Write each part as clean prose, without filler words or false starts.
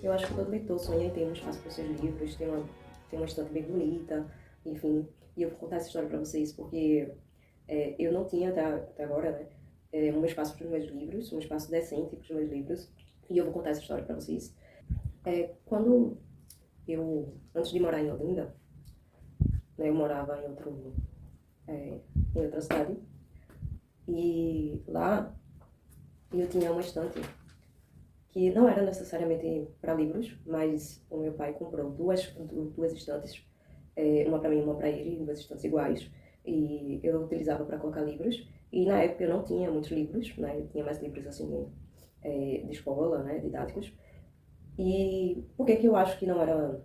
Eu acho que todo leitor sonha em ter um espaço para os seus livros, ter uma estante bem bonita, enfim. E eu vou contar essa história para vocês porque eu não tinha até agora, né, um espaço para os meus livros, um espaço decente para os meus livros. E eu vou contar essa história para vocês. Quando antes de morar em Olinda, né, eu morava em outra cidade. E lá eu tinha uma estante que não era necessariamente para livros, mas o meu pai comprou duas estantes, uma para mim e uma para ele, duas estantes iguais, e eu utilizava para colocar livros. E na época eu não tinha muitos livros, né? Eu tinha mais livros assim de escola, né, didáticos. E por que que eu acho que não era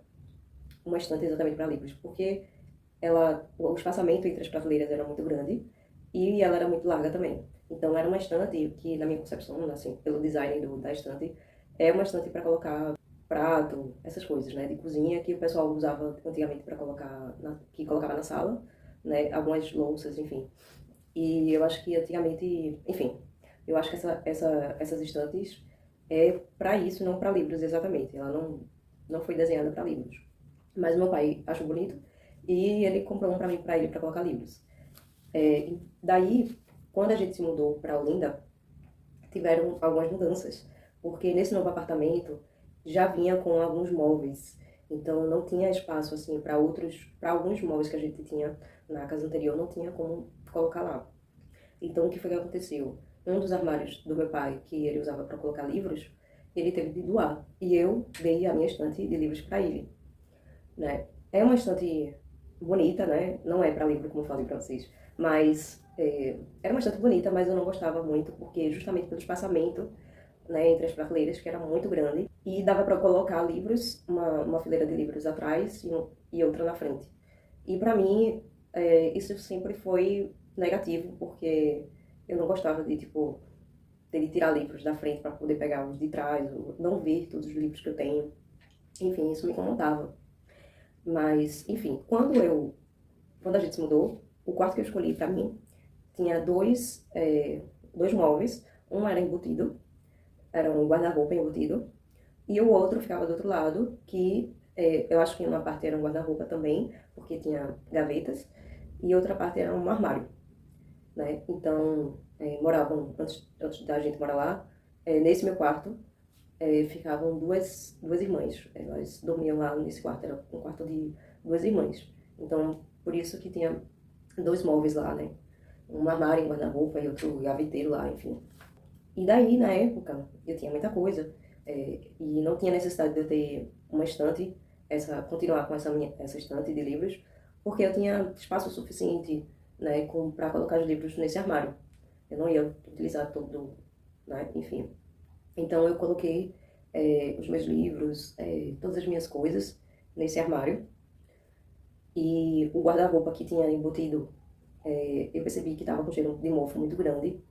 uma estante exatamente para livros? Porque o espaçamento entre as prateleiras era muito grande e ela era muito larga também. Então era uma estante que, na minha concepção, assim, pelo design da estante, é uma estante para colocar prato, essas coisas, né, de cozinha que o pessoal usava antigamente para colocar, que colocava na sala, né, algumas louças, enfim. E eu acho que antigamente, enfim, eu acho que essas estantes é para isso, não para livros exatamente. Ela não foi desenhada para livros. Mas meu pai achou bonito e ele comprou um para ele para colocar livros. E daí, quando a gente se mudou para Olinda, tiveram algumas mudanças, porque nesse novo apartamento já vinha com alguns móveis, então não tinha espaço assim para alguns móveis que a gente tinha na casa anterior, não tinha como colocar lá. Então o que foi que aconteceu? Um dos armários do meu pai, que ele usava para colocar livros, ele teve de doar, e eu dei a minha estante de livros para ele, né? É uma estante bonita, né? Não é para livro, como eu falei para vocês, mas era uma estante bonita, mas eu não gostava muito, porque justamente pelo espaçamento, né, entre as prateleiras, que era muito grande, e dava para colocar livros, uma fileira de livros atrás e outra na frente. E para mim, isso sempre foi negativo, porque eu não gostava de, tipo, ter de tirar livros da frente para poder pegar os de trás, ou não ver todos os livros que eu tenho. Enfim, isso me incomodava. Mas, enfim, quando a gente se mudou, o quarto que eu escolhi para mim tinha dois móveis. Um era embutido, era um guarda-roupa embutido, e o outro ficava do outro lado, que eu acho que uma parte era um guarda-roupa também, porque tinha gavetas, e outra parte era um armário, né? Então, moravam, antes da gente morar lá, nesse meu quarto, ficavam duas irmãs. Elas dormiam lá nesse quarto, era um quarto de duas irmãs. Então, por isso que tinha dois móveis lá, né? Um armário, um guarda-roupa e outro gaveteiro lá, enfim. E daí, na época, eu tinha muita coisa, e não tinha necessidade de eu ter uma estante, continuar com essa estante de livros, porque eu tinha espaço suficiente, né, para colocar os livros nesse armário. Eu não ia utilizar todo, né, enfim. Então eu coloquei os meus livros, todas as minhas coisas nesse armário. E o guarda-roupa que tinha embutido, eu percebi que estava com cheiro de mofo muito grande.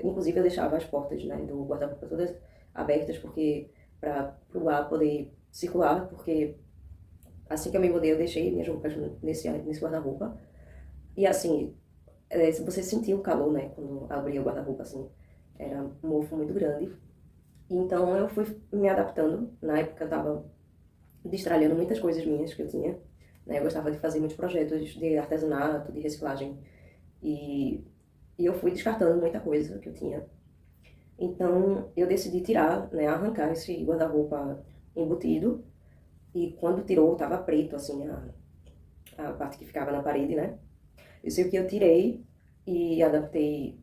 Inclusive eu deixava as portas, né, do guarda-roupa todas abertas porque para o ar poder circular, porque assim que eu me mudei eu deixei minhas roupas nesse guarda-roupa. E assim, se você sentia o calor, né, quando abria o guarda-roupa assim, era um mofo muito grande. Então eu fui me adaptando. Na época eu tava destralhando muitas coisas minhas que eu tinha, né? Eu gostava de fazer muitos projetos de artesanato, de reciclagem. E, e eu fui descartando muita coisa que eu tinha. Então eu decidi tirar, né, arrancar esse guarda-roupa embutido. E quando tirou, tava preto, assim, a parte que ficava na parede, né? Eu sei que eu tirei e adaptei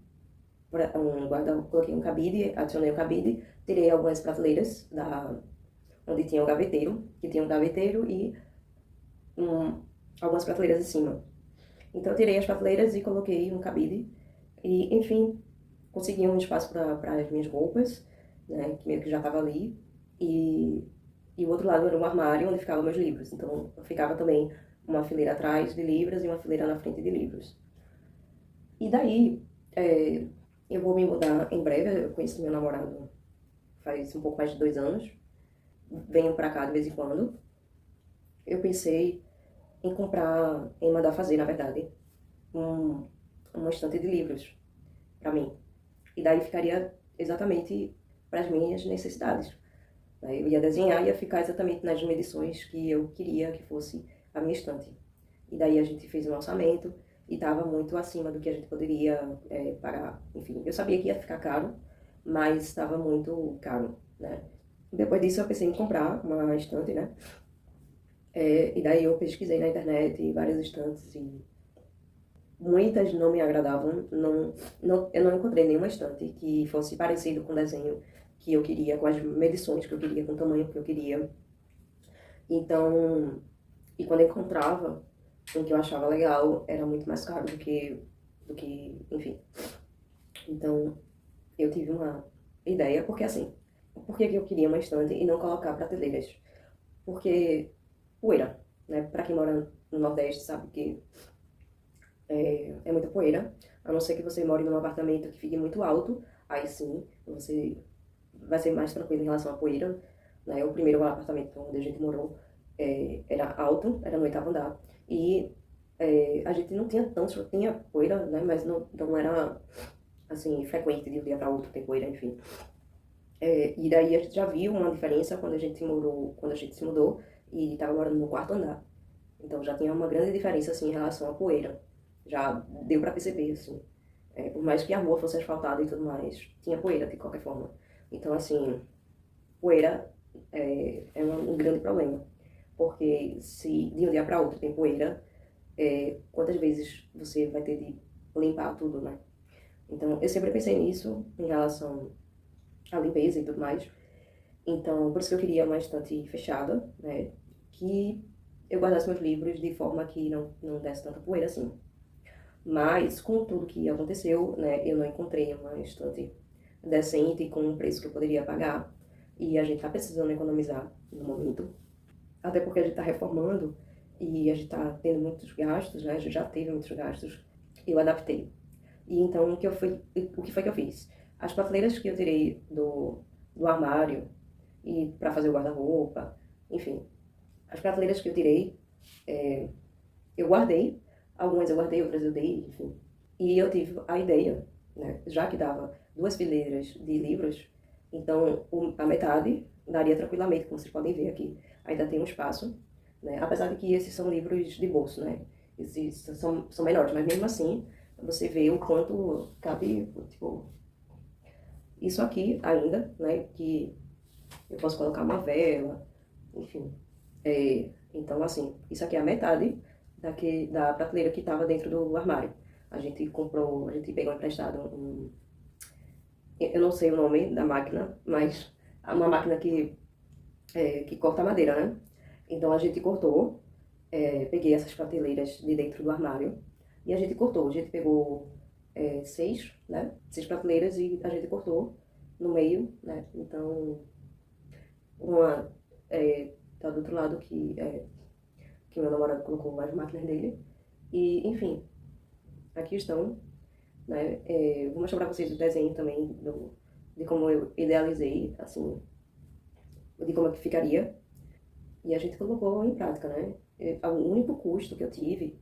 um guarda-roupa, coloquei um cabide, adicionei o cabide, tirei algumas prateleiras onde tinha o gaveteiro, que tinha um gaveteiro e algumas prateleiras em cima. Então eu tirei as prateleiras e coloquei um cabide e, enfim, consegui um espaço para as minhas roupas, né, que meio que já estava ali, e o outro lado era um armário onde ficavam meus livros. Então ficava também uma fileira atrás de livros e uma fileira na frente de livros. E daí, eu vou me mudar em breve. Eu conheci meu namorado faz um pouco mais de 2 anos. Venho pra cá de vez em quando. Eu pensei em mandar fazer, na verdade, uma estante de livros pra mim. E daí ficaria exatamente para as minhas necessidades. né? Eu ia desenhar e ia ficar exatamente nas medições que eu queria que fosse a minha estante. E daí a gente fez um orçamento e estava muito acima do que a gente poderia pagar. Enfim, eu sabia que ia ficar caro, mas estava muito caro, né? Depois disso eu pensei em comprar uma estante, né? E daí eu pesquisei na internet várias estantes e muitas não me agradavam. Eu não encontrei nenhuma estante que fosse parecido com o desenho que eu queria, com as medições que eu queria, com o tamanho que eu queria. Então, e quando eu encontrava um que eu achava legal, era muito mais caro enfim. Então, eu tive uma ideia, porque assim, por que eu queria uma estante e não colocar prateleiras? Porque poeira, né? Pra quem mora no Nordeste sabe que é muita poeira, a não ser que você more num apartamento que fique muito alto, aí sim, você vai ser mais tranquilo em relação à poeira, né? O primeiro apartamento onde a gente morou era alto, era no 8º andar, e a gente não tinha tanto, tinha poeira, né? Mas não era, assim, frequente de um dia para outro ter poeira, enfim. E daí a gente já viu uma diferença quando a gente se mudou e estava morando no 4º andar. Então já tinha uma grande diferença, assim, em relação à poeira. Já deu para perceber, assim. Por mais que a rua fosse asfaltada e tudo mais, tinha poeira de qualquer forma. Então, assim, poeira é um grande problema. Porque se de um dia para outro tem poeira, quantas vezes você vai ter de limpar tudo, né? Então, eu sempre pensei nisso em relação à limpeza e tudo mais. Então, por isso que eu queria uma estante fechada, né? Que eu guardasse meus livros de forma que não desse tanta poeira assim. Mas, com tudo que aconteceu, né, eu não encontrei uma estante decente com um preço que eu poderia pagar. E a gente tá precisando economizar no momento. Até porque a gente tá reformando e a gente tá tendo muitos gastos, né? A gente já teve muitos gastos. Eu adaptei. E então, o que foi que eu fiz? As prateleiras que eu tirei do armário e para fazer o guarda-roupa, enfim, as prateleiras que eu tirei, eu guardei. Algumas eu guardei, outras eu dei, enfim. E eu tive a ideia, né? Já que dava 2 fileiras de livros, então a metade daria tranquilamente, como vocês podem ver aqui. Ainda tem um espaço, né? Apesar de que esses são livros de bolso, né? Esses são menores, mas mesmo assim, você vê o quanto cabe, tipo, isso aqui ainda, né? Que eu posso colocar uma vela, enfim. Então, assim, isso aqui é a metade da prateleira que estava dentro do armário. A gente pegou emprestado eu não sei o nome da máquina, mas é uma máquina que corta madeira, né? Então a gente cortou, peguei essas prateleiras de dentro do armário e a gente cortou. A gente pegou 6, né? 6 prateleiras e a gente cortou no meio, né? Então, uma tá do outro lado que meu namorado colocou as máquinas dele. E, enfim, aqui estão, né? Vou mostrar pra vocês o desenho também de como eu idealizei, assim, de como é que ficaria. E a gente colocou em prática, né? O único custo que eu tive,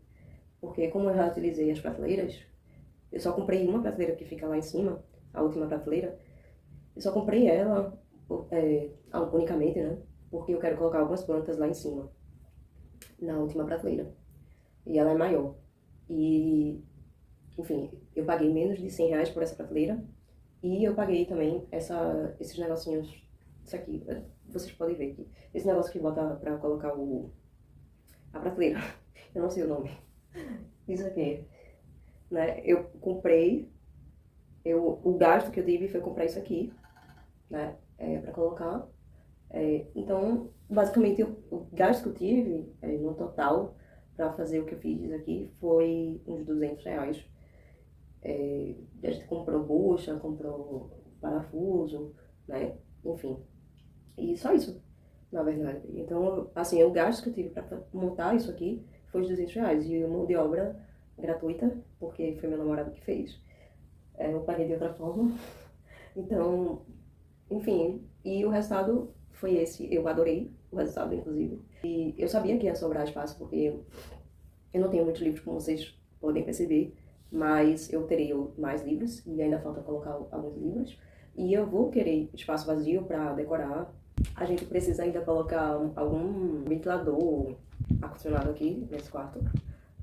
porque como eu já utilizei as prateleiras, eu só comprei uma prateleira que fica lá em cima, a última prateleira, eu só comprei ela unicamente, né? Porque eu quero colocar algumas plantas lá em cima, na última prateleira. E ela é maior. E, enfim, eu paguei menos de R$ 100 por essa prateleira. E eu paguei também esses negocinhos, isso aqui, vocês podem ver aqui. Esse negócio que bota pra colocar a prateleira. Eu não sei o nome. Isso aqui, né? Eu comprei, o gasto que eu tive foi comprar isso aqui, né? Pra colocar. Então, basicamente, o gasto que eu tive no total pra fazer o que eu fiz aqui foi uns R$ 200. A gente comprou bucha, comprou parafuso, né? Enfim. E só isso, na verdade. Então, assim, o gasto que eu tive pra montar isso aqui foi os R$ 200. E mão de obra gratuita, porque foi meu namorado que fez. Eu paguei de outra forma. Então, enfim. E o resultado foi esse. Eu adorei o resultado, inclusive. E eu sabia que ia sobrar espaço, porque eu não tenho muitos livros, como vocês podem perceber. Mas eu terei mais livros e ainda falta colocar alguns livros. E eu vou querer espaço vazio para decorar A gente precisa ainda colocar algum ventilador ar-condicionado aqui nesse quarto,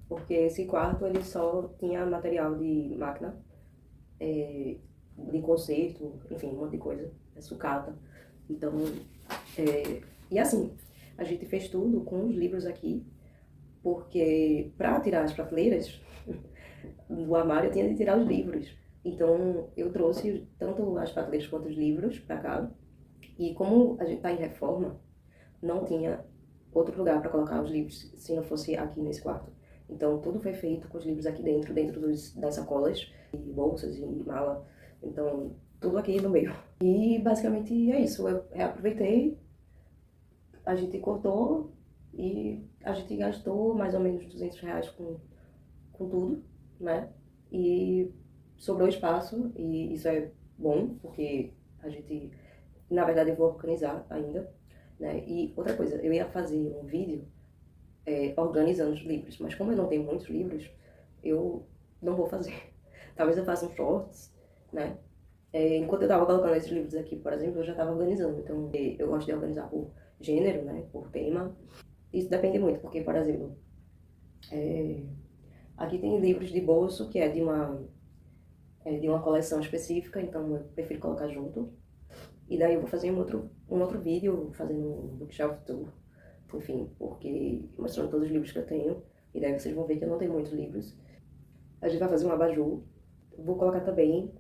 porque esse quarto ele só tinha material de máquina, de conserto, enfim, um monte de coisa, sucata. Então, e assim, a gente fez tudo com os livros aqui, porque para tirar as prateleiras do armário eu tinha de tirar os livros. Então, eu trouxe tanto as prateleiras quanto os livros para cá. E como a gente tá em reforma, não tinha outro lugar para colocar os livros se não fosse aqui nesse quarto. Então, tudo foi feito com os livros aqui dentro, das sacolas, e bolsas e mala. Então, tudo aqui no meio. E basicamente é isso. Eu reaproveitei, a gente cortou e a gente gastou mais ou menos R$ 200 com tudo, né? E sobrou espaço e isso é bom, porque a gente, na verdade, eu vou organizar ainda, né? E outra coisa, eu ia fazer um vídeo organizando os livros, mas como eu não tenho muitos livros, eu não vou fazer. Talvez eu faça um shorts, né? Enquanto eu tava colocando esses livros aqui, por exemplo, eu já tava organizando. Então, eu gosto de organizar por gênero, né? Por tema. Isso depende muito, porque, por exemplo, aqui tem livros de bolso que é de uma coleção específica, então eu prefiro colocar junto. E daí eu vou fazer um outro vídeo fazendo um bookshelf tour, enfim, porque mostrando todos os livros que eu tenho. E daí vocês vão ver que eu não tenho muitos livros. A gente vai fazer um abajur. Vou colocar também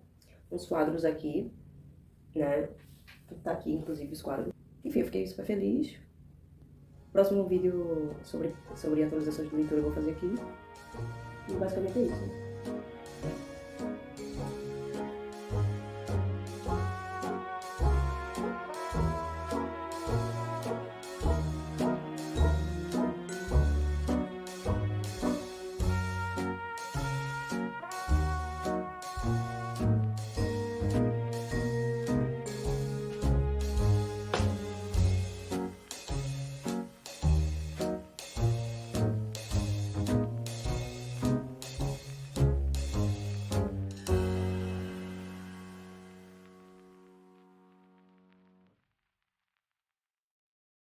uns quadros aqui, né? Tá aqui, inclusive, os quadros. Enfim, eu fiquei super feliz. Próximo vídeo sobre atualizações de leitura eu vou fazer aqui. E basicamente é isso.